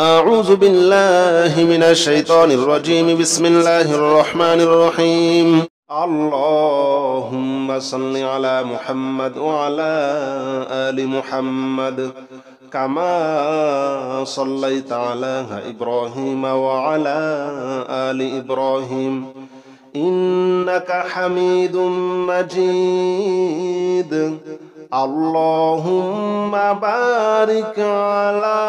أعوذ بالله من الشيطان الرجيم. بسم الله الرحمن الرحيم. اللهم صل على محمد وعلى آل محمد كما صليت على إبراهيم وعلى آل إبراهيم إنك حميد مجيد. اللهم بارك على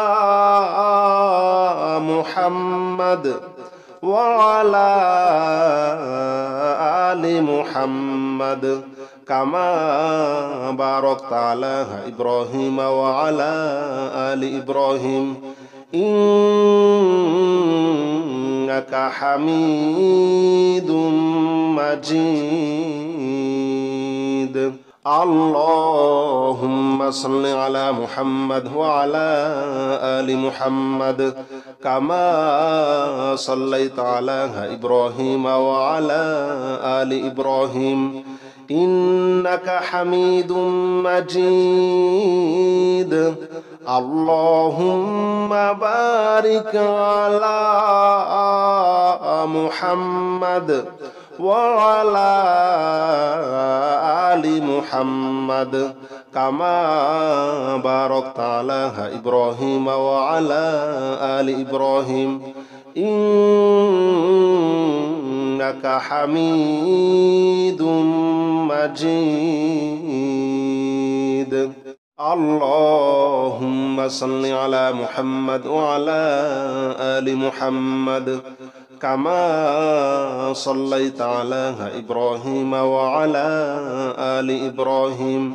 محمد وعلى آل محمد كما باركت على إبراهيم وعلى آل إبراهيم إنك حميد مجيد. اللهم صل على محمد وعلى آل محمد كما صليت على إبراهيم وعلى آل إبراهيم إنك حميد مجيد. اللهم بارك على محمد وعلى آل محمد كما باركت على إبراهيم وعلى آل إبراهيم إنك حميد مجيد. اللهم صل على محمد وعلى آل محمد كما صليت على إبراهيم وعلى آل إبراهيم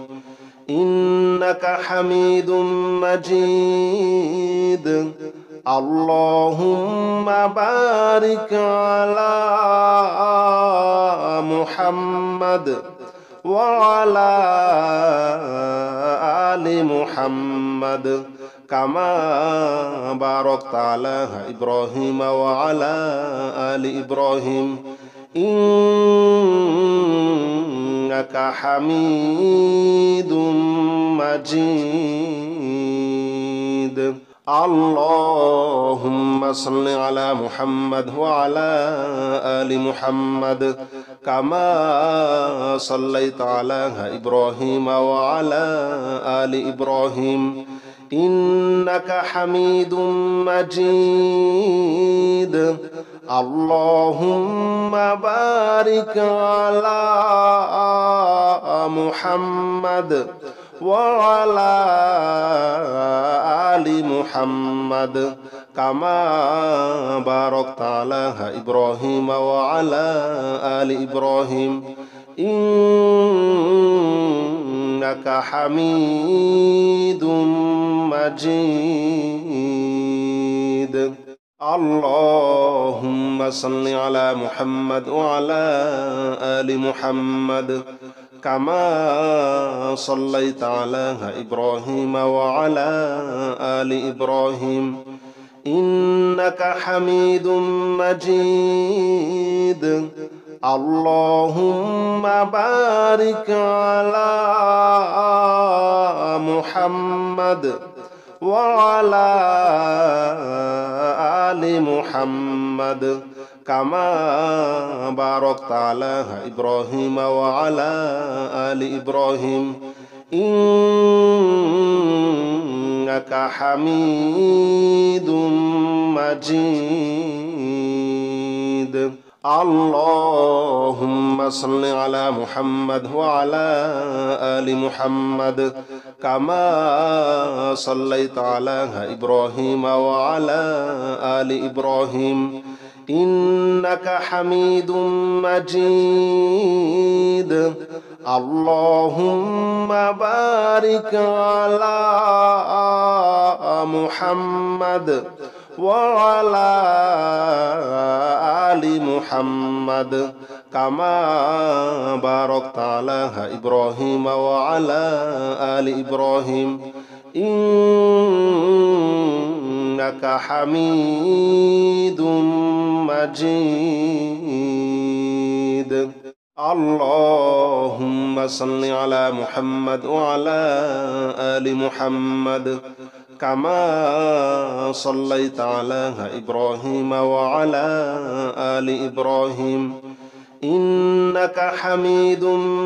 إنك حميد مجيد. اللهم بارك على محمد وعلى آل محمد كما باركت على إبراهيم وعلى آل إبراهيم إنك حميد مجيد. اللهم صل على محمد وعلى آل محمد كما صليت على إبراهيم وعلى آل إبراهيم إنك حميد مجيد. اللهم بارك على محمد وعلى آل محمد كما باركت على إبراهيم وعلى آل إبراهيم إنك حميد مجيد. اللهم صل على محمد وعلى آل محمد كما صليت على إبراهيم وعلى آل إبراهيم إنك حميد مجيد. اللهم بارك على محمد وعلى آل محمد كما باركت على إبراهيم وعلى آل إبراهيم إنك حميد مجيد. اللهم صل على محمد وعلى آل محمد كما صليت على إبراهيم وعلى آل إبراهيم إنك حميد مجيد. اللهم بارك على محمد وعلى آل محمد كما باركت على إبراهيم وعلى آل إبراهيم إنك حميد مجيد. اللهم صل على محمد وعلى آل محمد كما صليت على إبراهيم وعلى آل إبراهيم إنك حميد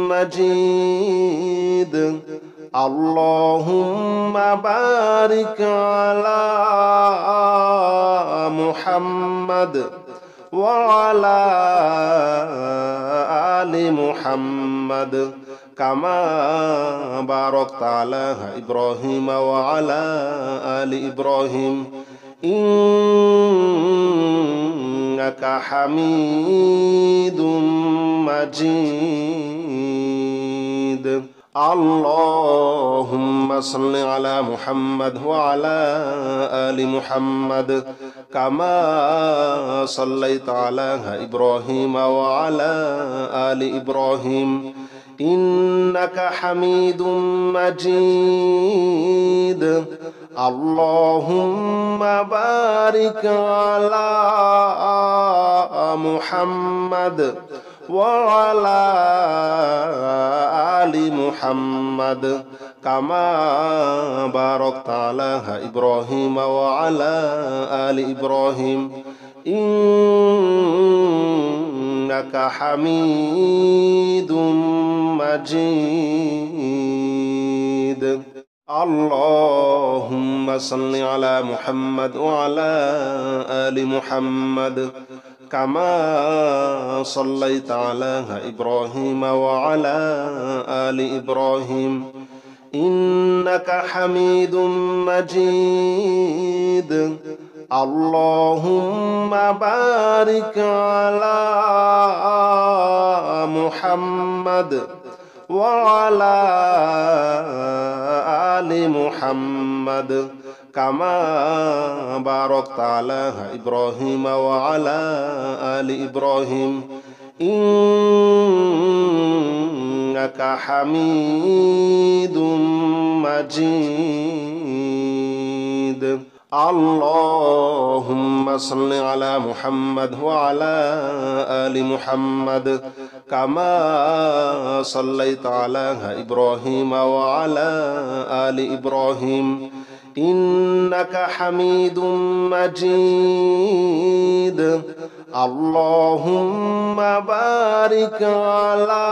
مجيد اللهم بارك على محمد وعلى آل محمد كما باركت على إبراهيم وعلى آل إبراهيم إنك حميد مجيد اللهم صل على محمد وعلى آل محمد كما صليت على إبراهيم وعلى آل إبراهيم إنك حميد مجيد اللهم بارك على محمد وعلى آل محمد كما باركت على إبراهيم وعلى آل إبراهيم إنك حميد مجيد اللهم صل على محمد وعلى آل محمد كما صليت على إبراهيم وعلى آل إبراهيم إنك حميد مجيد اللهم بارك على محمد وعلى آل محمد كما باركت على إبراهيم وعلى آل إبراهيم إنك حميد مجيد اللهم صل على محمد وعلى آل محمد كما صليت على إبراهيم وعلى آل إبراهيم إنك حميد مجيد اللهم بارك على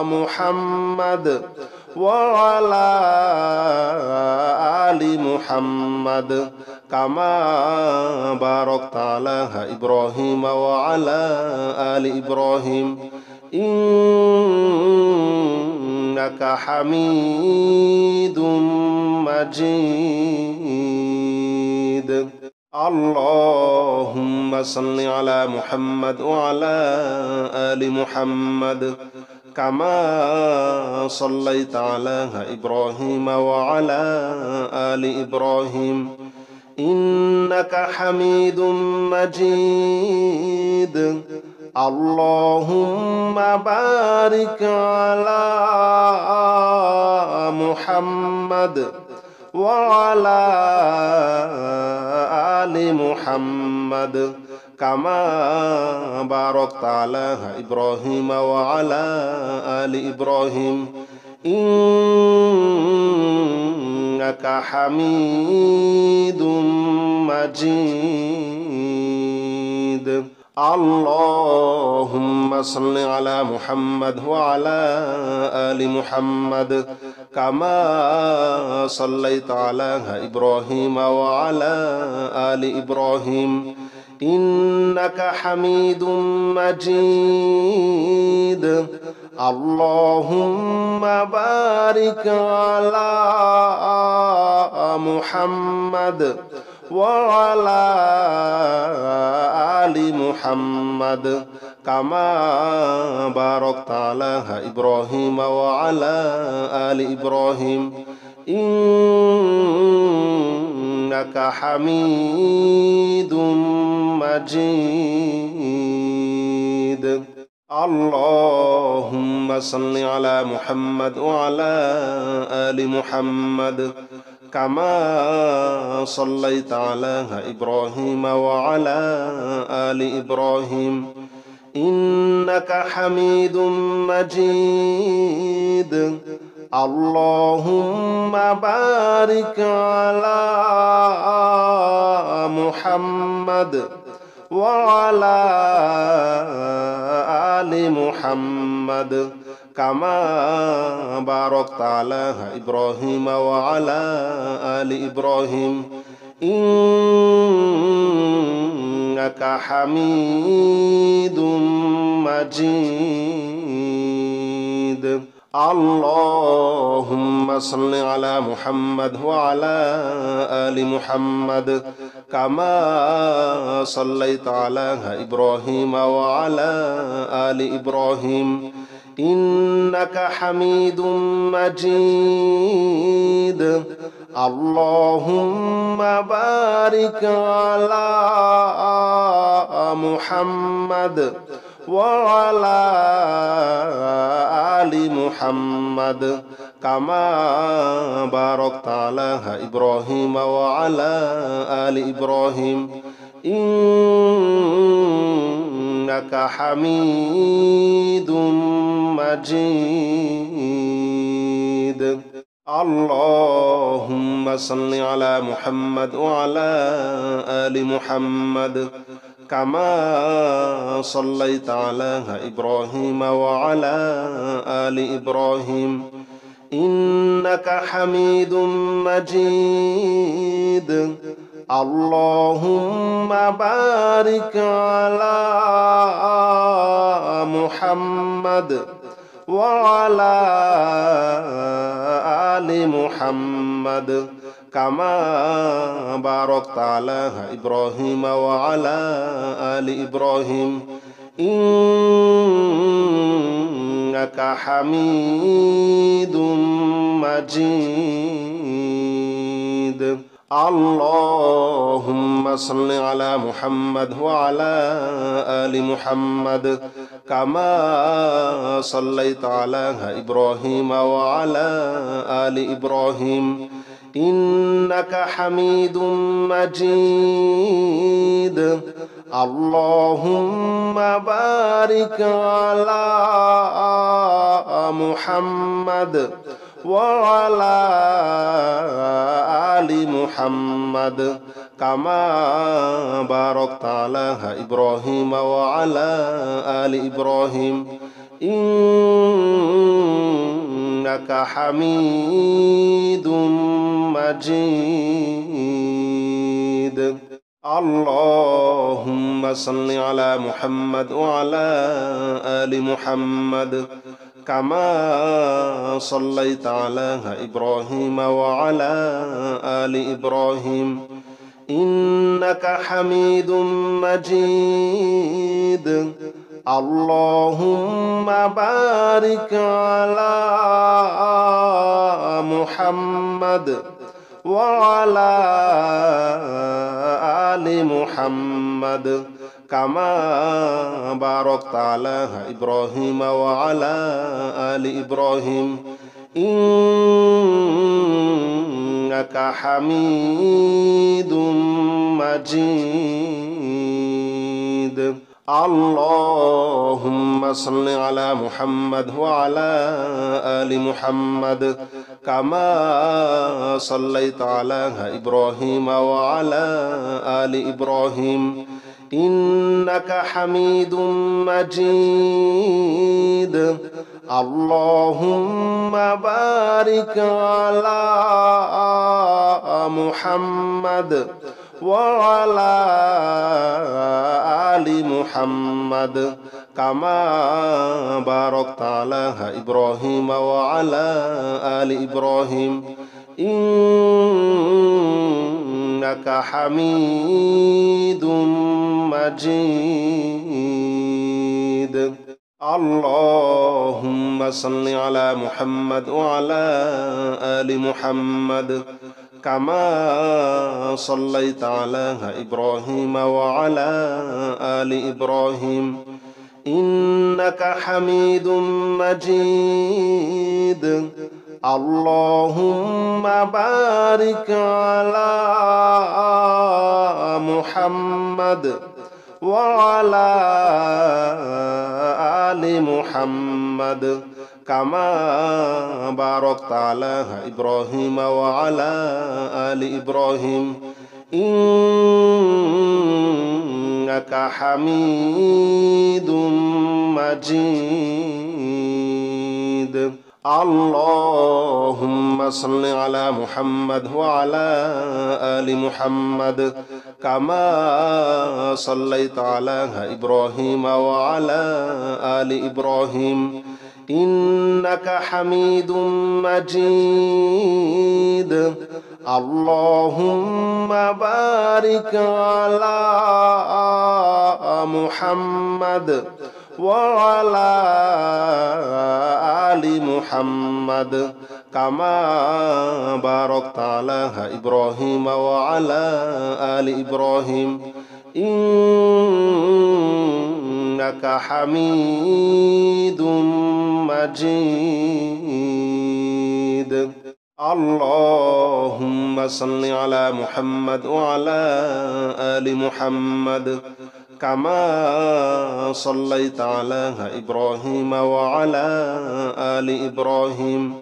محمد وعلى آل محمد كما باركت على إبراهيم وعلى آل إبراهيم إنك حميد مجيد اللهم صل على محمد وعلى آل محمد كما صليت على إبراهيم وعلى آل إبراهيم إنك حميد مجيد اللهم بارك على محمد وعلى آل محمد كما باركت على إبراهيم وعلى آل إبراهيم إنك حميد مجيد اللهم صل على محمد وعلى آل محمد كما صليت على إبراهيم وعلى آل إبراهيم إنك حميد مجيد اللهم بارك على محمد وعلى آل محمد كما باركت على إبراهيم وعلى آل إبراهيم إنك حميد مجيد اللهم صل على محمد وعلى آل محمد كما صليت على إبراهيم وعلى آل إبراهيم إنك حميد مجيد اللهم بارك على محمد وعلى آل محمد كما باركت على إبراهيم وعلى آل إبراهيم إنك حميد مجيد. اللهم صل على محمد وعلى آل محمد كما صليت على إبراهيم وعلى آل إبراهيم إنك حميد مجيد. اللهم بارك على محمد وعلى آل محمد كما باركت على إبراهيم وعلى آل إبراهيم إنك حميد مجيد. اللهم صل على محمد وعلى آل محمد كما صليت على إبراهيم وعلى آل إبراهيم إنك حميد مجيد. اللهم بارك على محمد وعلى آل محمد كما باركت على إبراهيم وعلى آل إبراهيم إنك حميد مجيد. اللهم صل على محمد وعلى آل محمد كما صليت على إبراهيم وعلى آل إبراهيم إنك حميد مجيد. اللهم بارك على محمد وعلى آل محمد كما باركت على إبراهيم وعلى آل إبراهيم إنك حميد مجيد. اللهم صل على محمد وعلى آل محمد كما صليت على إبراهيم وعلى آل إبراهيم إنك حميد مجيد. اللهم بارك على محمد وعلى آل محمد كما باركت على إبراهيم وعلى آل إبراهيم إنك حميد مجيد. اللهم صل على محمد وعلى آل محمد كما صليت على إبراهيم وعلى آل إبراهيم إنك حميد مجيد. اللهم بارك على محمد وعلى آل محمد كما باركت على إبراهيم وعلى آل إبراهيم إنك حميد مجيد. اللهم صل على محمد وعلى آل محمد كما صليت على إبراهيم وعلى آل إبراهيم إنك حميد مجيد. اللهم بارك على محمد وعلى آل محمد كما باركت على إبراهيم وعلى آل إبراهيم إنك حميد مجيد اللهم صل على محمد وعلى آل محمد كما صليت على إبراهيم وعلى آل إبراهيم إنك حميد مجيد اللهم بارك على محمد وعلى آل محمد كما باركت على إبراهيم وعلى آل إبراهيم إنك حميد مجيد اللهم صل على محمد وعلى آل محمد كما صليت على إبراهيم وعلى آل إبراهيم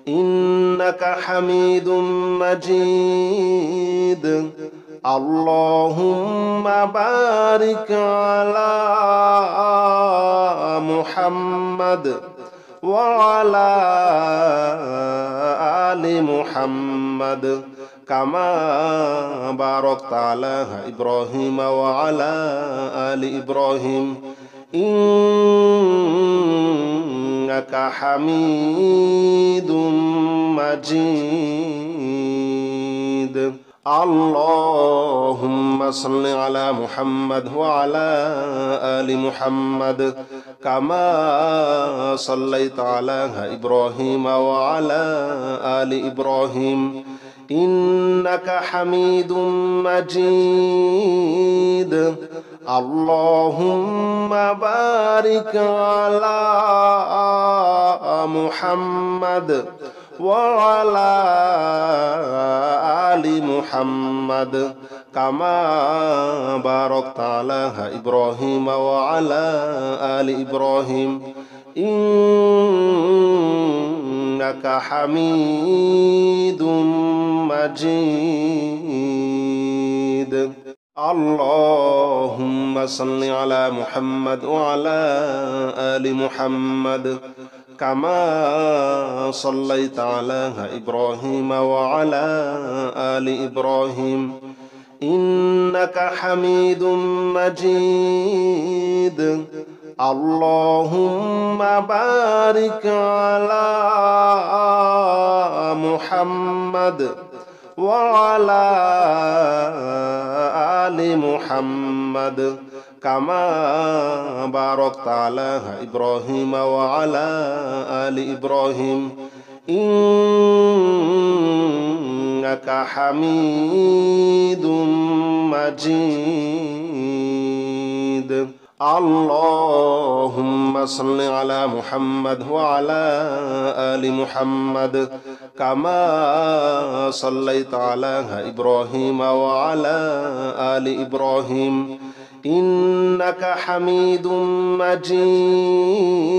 إنك حميد مجيد اللهم بارك على محمد وعلى آل محمد كما باركت على إبراهيم وعلى آل إبراهيم إنك حميد مجيد اللهم صل على محمد وعلى آل محمد كما صليت على إبراهيم وعلى آل إبراهيم إنك حميد مجيد اللهم بارك على محمد وعلى آل محمد كما باركت على إبراهيم وعلى آل إبراهيم إنك حميد مجيد اللهم صل على محمد وعلى آل محمد كما صليت على إبراهيم وعلى آل إبراهيم إنك حميد مجيد اللهم بارك على محمد وعلى آل محمد كما باركت على إبراهيم وعلى آل إبراهيم إنك حميد مجيد اللهم صل على محمد وعلى آل محمد كما صليت على إبراهيم وعلى آل إبراهيم إنك حميد مجيد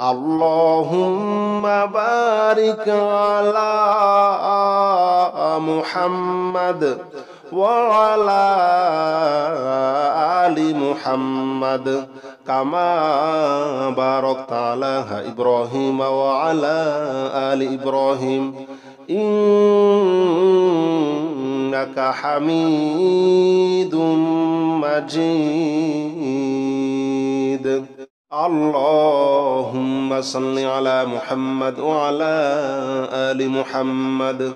اللهم بارك على محمد وعلى آل محمد كما باركت على إبراهيم وعلى آل إبراهيم إنك حميد مجيد اللهم صل على محمد وعلى آل محمد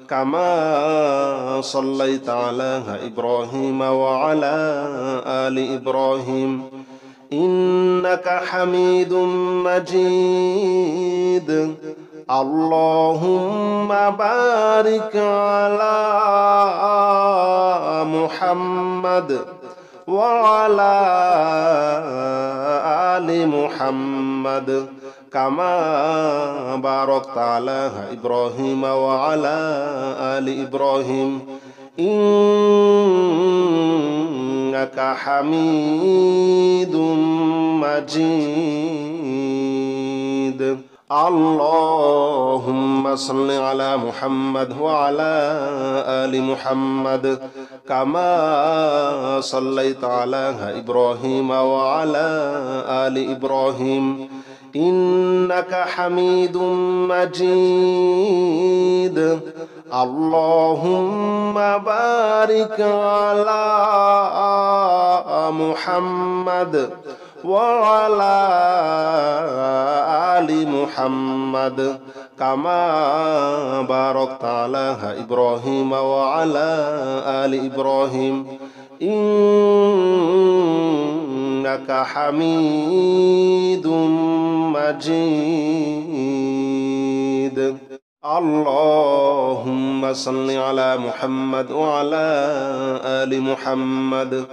كما صليت على إبراهيم وعلى آل إبراهيم إنك حميد مجيد اللهم بارك على محمد وعلى آل محمد كما باركت على إبراهيم وعلى آل إبراهيم إنك حميد مجيد اللهم صل على محمد وعلى آل محمد كما صليت على إبراهيم وعلى آل إبراهيم إنك حميد مجيد اللهم بارك على محمد وعلى آل محمد كما باركت على إبراهيم وعلى آل إبراهيم إنك حميد مجيد اللهم صل على محمد وعلى آل محمد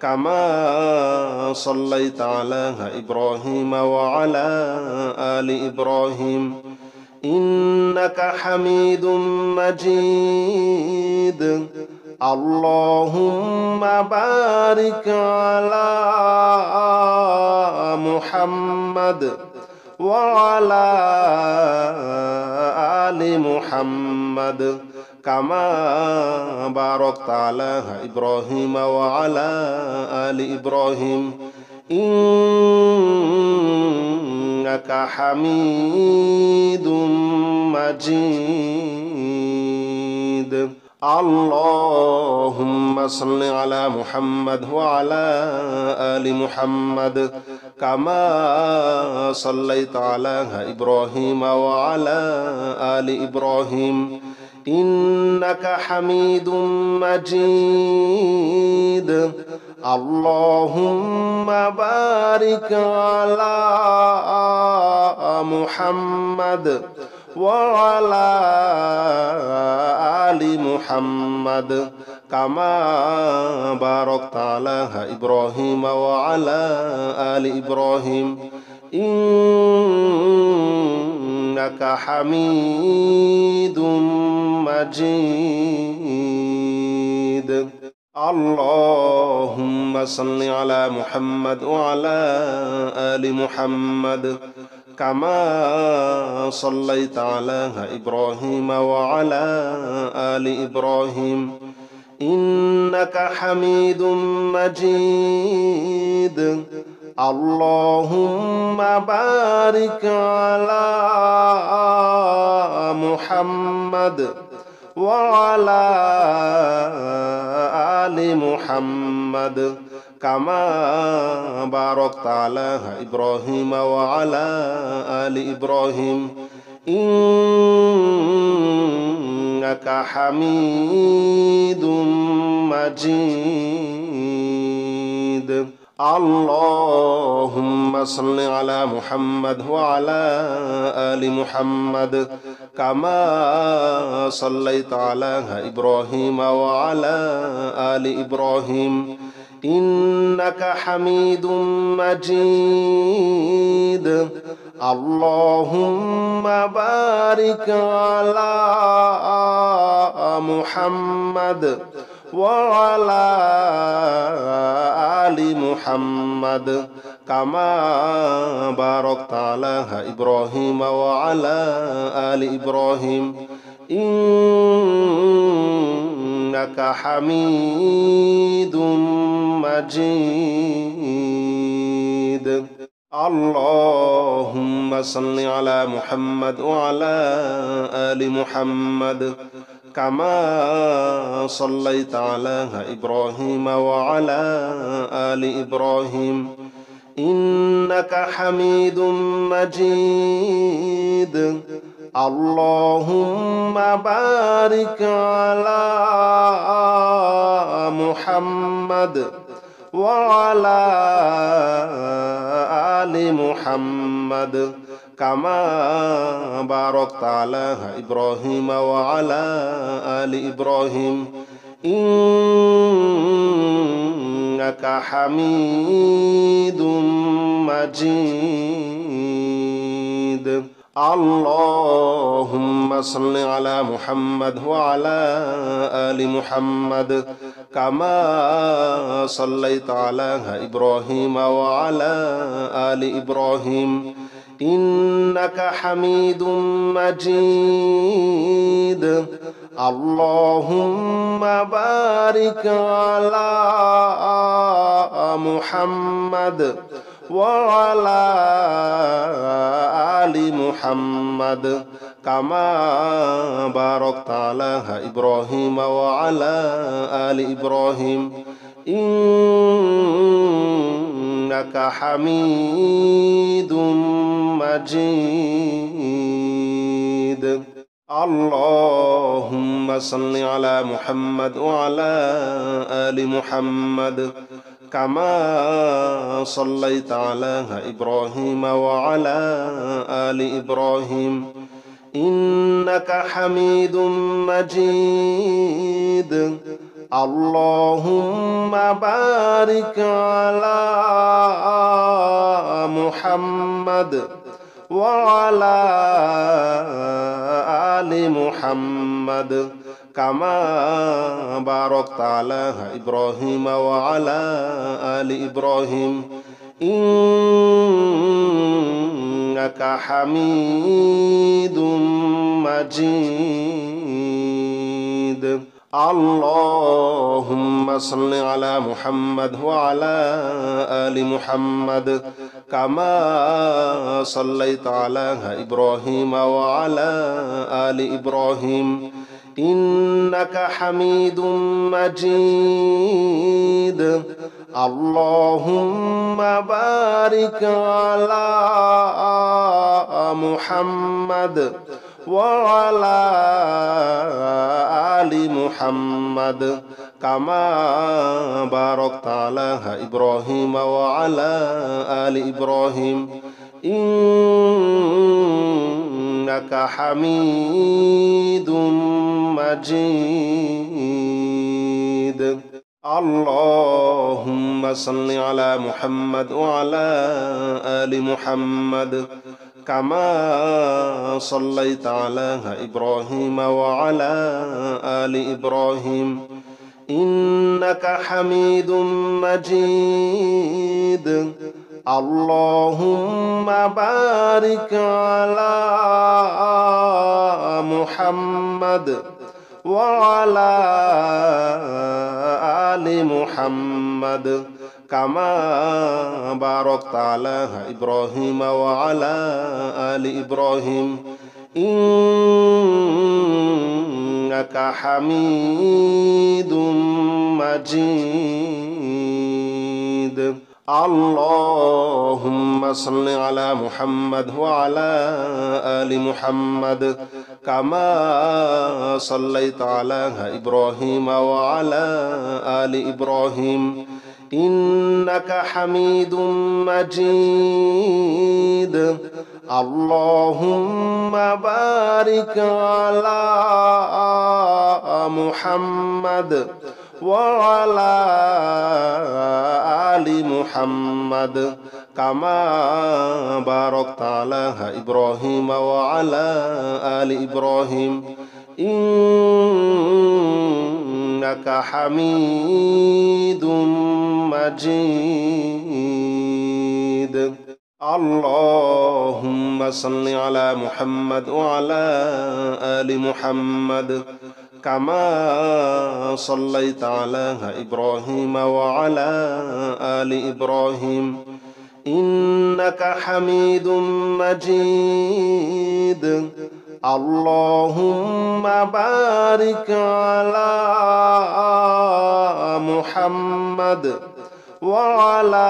كما صليت على إبراهيم وعلى آل إبراهيم إنك حميد مجيد اللهم بارك على محمد وعلى آل محمد كما باركت على إبراهيم وعلى آل إبراهيم إنك حميد مجيد اللهم صل على محمد وعلى آل محمد كما صليت على إبراهيم وعلى آل إبراهيم إنك حميد مجيد اللهم بارك على محمد وعلى آل محمد كما باركت على إبراهيم وعلى آل إبراهيم إنك حميد مجيد اللهم صل على محمد وعلى آل محمد كما صليت على إبراهيم وعلى آل إبراهيم إنك حميد مجيد اللهم بارك على محمد وعلى آل محمد كما باركت على إبراهيم وعلى آل إبراهيم إنك حميد مجيد اللهم صل على محمد وعلى آل محمد كما صليت على إبراهيم وعلى آل إبراهيم إنك حميد مجيد اللهم بارك على محمد وعلى آل محمد كما باركت على إبراهيم وعلى آل إبراهيم إنك حميد مجيد اللهم صل على محمد وعلى آل محمد كما صليت على إبراهيم وعلى آل إبراهيم إنك حميد مجيد اللهم بارك على محمد وعلى آل محمد كما باركت على إبراهيم وعلى آل إبراهيم إنك حميد مجيد اللهم صل على محمد وعلى آل محمد كما صليت على إبراهيم وعلى آل إبراهيم إنك حميد مجيد اللهم بارك على محمد وعلى آل محمد كما باركت على إبراهيم وعلى آل إبراهيم إنك حميد مجيد اللهم صل على محمد وعلى آل محمد كما صليت على إبراهيم وعلى آل إبراهيم إنك حميد مجيد اللهم بارك على محمد وعلى آل محمد كما باركت على إبراهيم وعلى آل إبراهيم إنك حميد مجيد اللهم صل على محمد وعلى آل محمد كما صليت على إبراهيم وعلى آل إبراهيم إنك حميد مجيد اللهم بارك على محمد وعلى آل محمد كما باركت على إبراهيم وعلى آل إبراهيم إنك حميد مجيد اللهم صل على محمد وعلى آل محمد كما صليت على إبراهيم وعلى آل إبراهيم إنك حميد مجيد اللهم بارك على محمد وعلى آل محمد كما باركت على إبراهيم وعلى آل إبراهيم إنك حميد مجيد اللهم صل على محمد وعلى آل محمد كما صليت على إبراهيم وعلى آل إبراهيم إنك حميد مجيد اللهم بارك على محمد وعلى آل محمد كما باركت على إبراهيم وعلى آل إبراهيم إنك حميد مجيد اللهم صل على محمد وعلى آل محمد كما صليت على إبراهيم وعلى آل إبراهيم إنك حميد مجيد اللهم بارك على محمد وعلى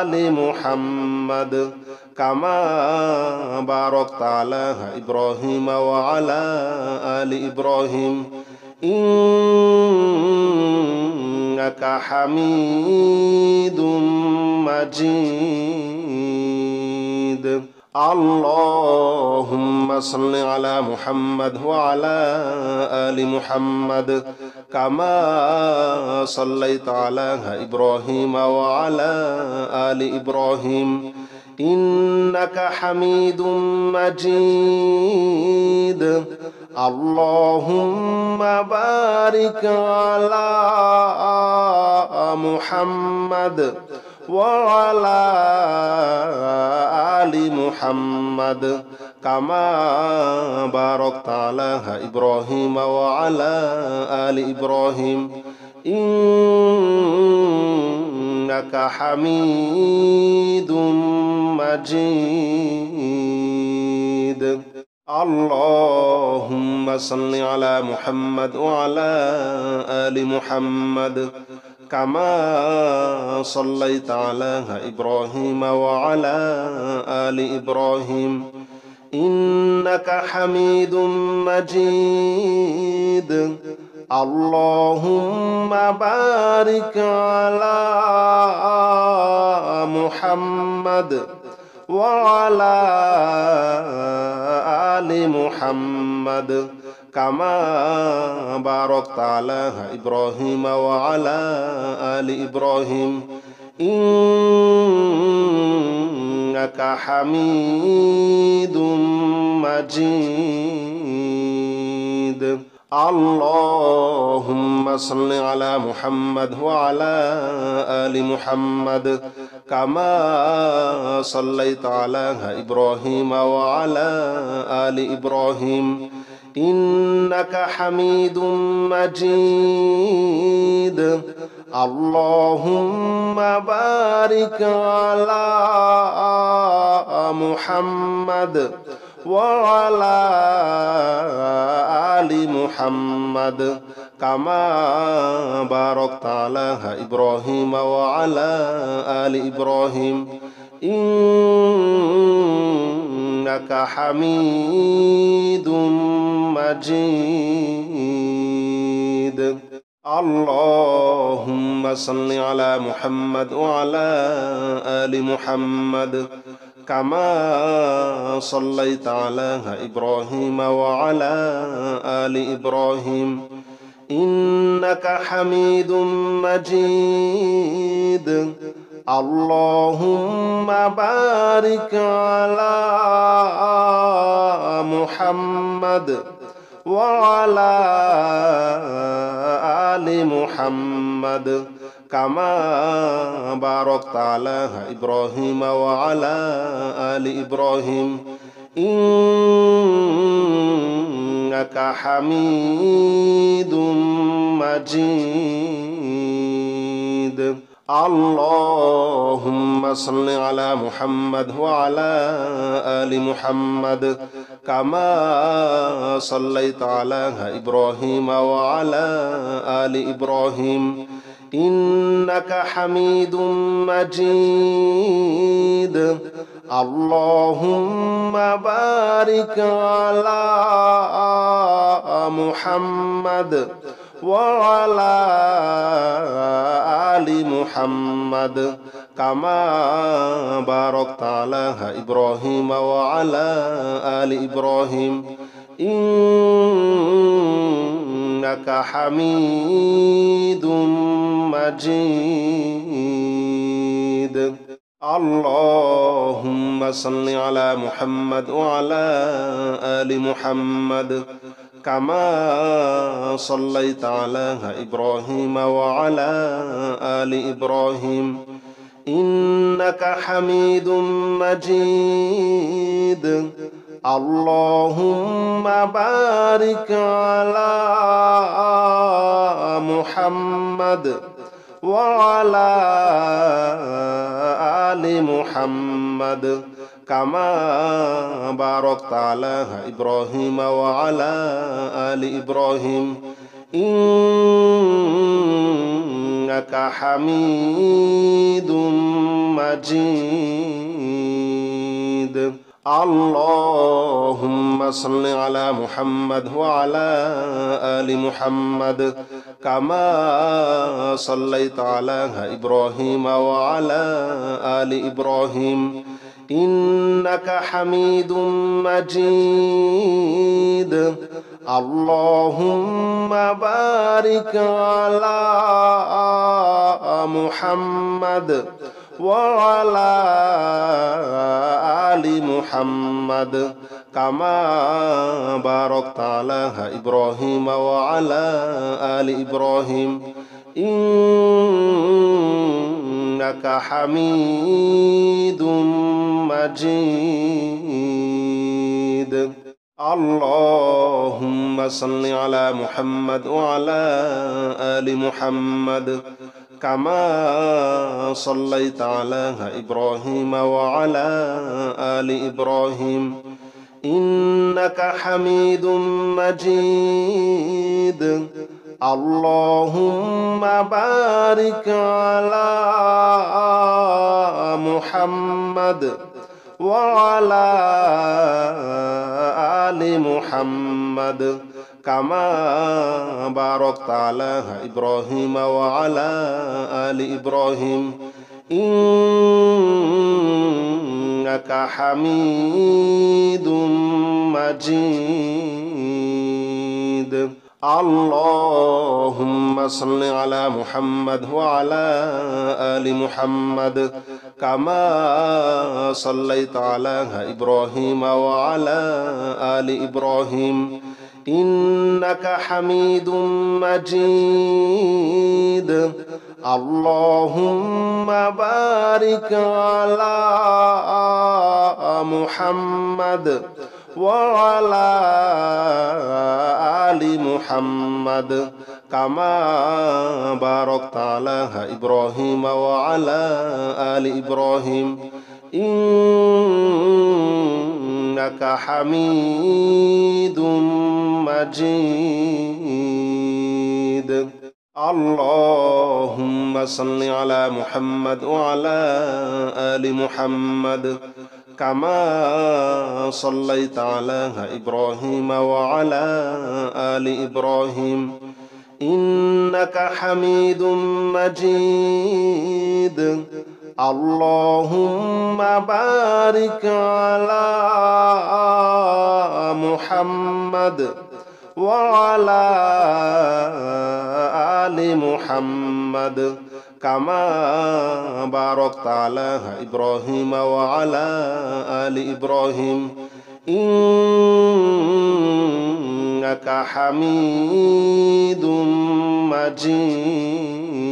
آل محمد كما باركت على إبراهيم وعلى آل إبراهيم إنك حميد مجيد اللهم صل على محمد وعلى آل محمد كما صليت على إبراهيم وعلى آل إبراهيم إنك حميد مجيد اللهم بارك على محمد وعلى آل محمد كما باركت على إبراهيم وعلى آل إبراهيم إنك حميد مجيد. اللهم صل على محمد وعلى آل محمد كما صليت على إبراهيم وعلى آل إبراهيم إنك حميد مجيد. اللهم بارك على محمد وعلى آل محمد كما باركت على إبراهيم وعلى آل إبراهيم إنك حميد مجيد. اللهم صل على محمد وعلى آل محمد كما صليت على إبراهيم وعلى آل إبراهيم إنك حميد مجيد. اللهم بارك على محمد وعلى آل محمد كما باركت على إبراهيم وعلى آل إبراهيم إنك حميد مجيد. اللهم صل على محمد وعلى آل محمد كما صليت على إبراهيم وعلى آل إبراهيم إنك حميد مجيد. اللهم بارك على محمد وعلى آل محمد كما باركت على إبراهيم وعلى آل إبراهيم إنك حميد مجيد. اللهم صل على محمد وعلى آل محمد كما صليت على إبراهيم وعلى آل إبراهيم إنك حميد مجيد. اللهم بارك على محمد وعلى آل محمد كما باركت على إبراهيم وعلى آل إبراهيم إنك حميد مجيد. اللهم صل على محمد وعلى آل محمد كما صليت على إبراهيم وعلى آل إبراهيم إنك حميد مجيد. اللهم بارك على محمد وعلى آل محمد كما باركت على إبراهيم وعلى آل إبراهيم إنك حميد مجيد. اللهم صل على محمد وعلى آل محمد كما صليت على إبراهيم وعلى آل إبراهيم إنك حميد مجيد. اللهم بارك على محمد وعلى آل محمد كما باركت على إبراهيم وعلى آل إبراهيم إنك حميد مجيد. اللهم صل على محمد وعلى آل محمد كما صليت على إبراهيم وعلى آل إبراهيم إنك حميد مجيد. اللهم بارك على محمد وعلى آل محمد كما باركت على إبراهيم وعلى آل إبراهيم إنك حميد مجيد. اللهم صل على محمد وعلى آل محمد كما صليت على إبراهيم وعلى آل إبراهيم إنك حميد مجيد. اللهم بارك على محمد وعلى آل محمد كما باركت على إبراهيم وعلى آل إبراهيم إنك حميد مجيد. اللهم صل على محمد وعلى آل محمد كما صليت على إبراهيم وعلى آل إبراهيم إنك حميد مجيد. اللهم بارك على محمد وعلى آل محمد كما باركت على إبراهيم وعلى آل إبراهيم إنك حميد مجيد.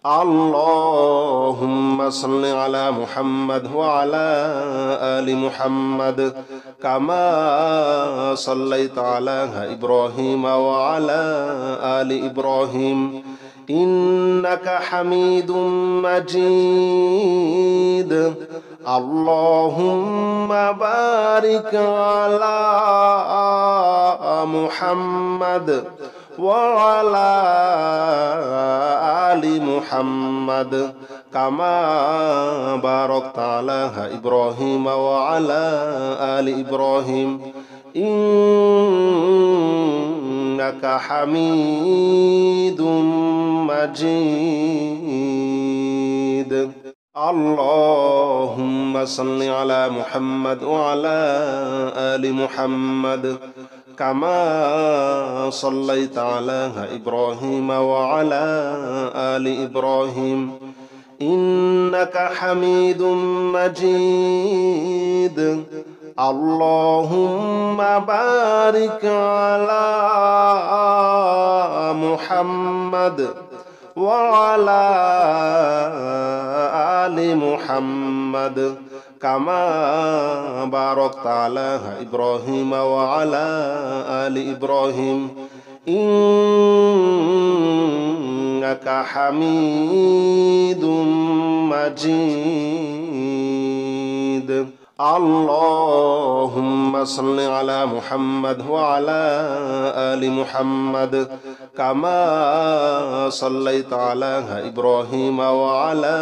اللهم صل على محمد وعلى آل محمد كما صليت على إبراهيم وعلى آل إبراهيم إنك حميد مجيد. اللهم بارك على محمد وعلى آل محمد كما باركت على إبراهيم وعلى آل إبراهيم إنك حميد مجيد. اللهم صل على محمد وعلى آل محمد كما صليت على إبراهيم وعلى آل إبراهيم إنك حميد مجيد. اللهم بارك على محمد وعلى آل محمد كما باركت على إبراهيم وعلى آل إبراهيم إنك حميد مجيد. اللهم صل على محمد وعلى آل محمد كما صليت على إبراهيم وعلى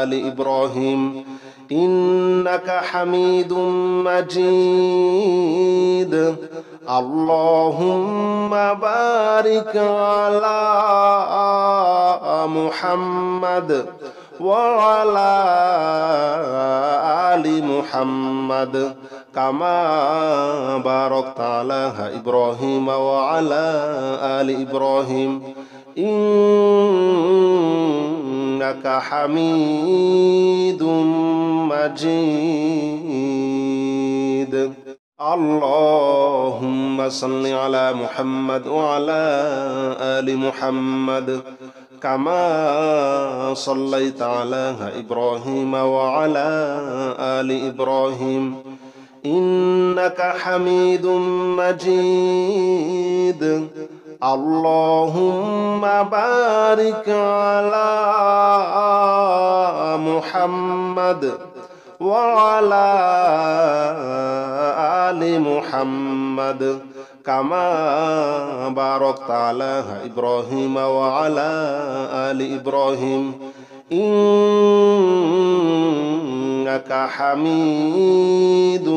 آل إبراهيم إنك حميد مجيد. اللهم بارك على محمد وعلى آل محمد كما باركت على إبراهيم وعلى آل إبراهيم إنك حميد مجيد. اللهم صل على محمد وعلى آل محمد كما صليت على إبراهيم وعلى آل إبراهيم إنك حميد مجيد اللهم بارك على محمد وعلى آل محمد كما باركت على إبراهيم وعلى آل إبراهيم إنك حميد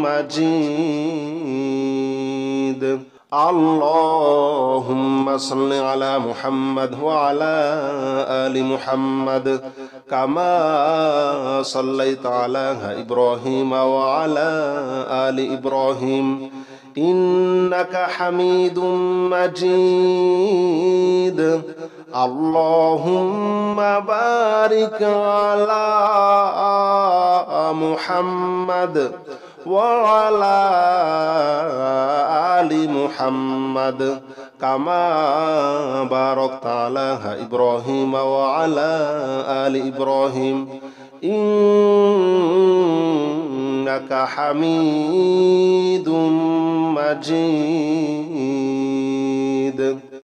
مجيد اللهم صل على محمد وعلى آل محمد كما صليت على إبراهيم وعلى آل إبراهيم إنك حميد مجيد اللهم بارك على محمد وعلى آل محمد كما باركت على إبراهيم وعلى آل إبراهيم إنك حميد مجيد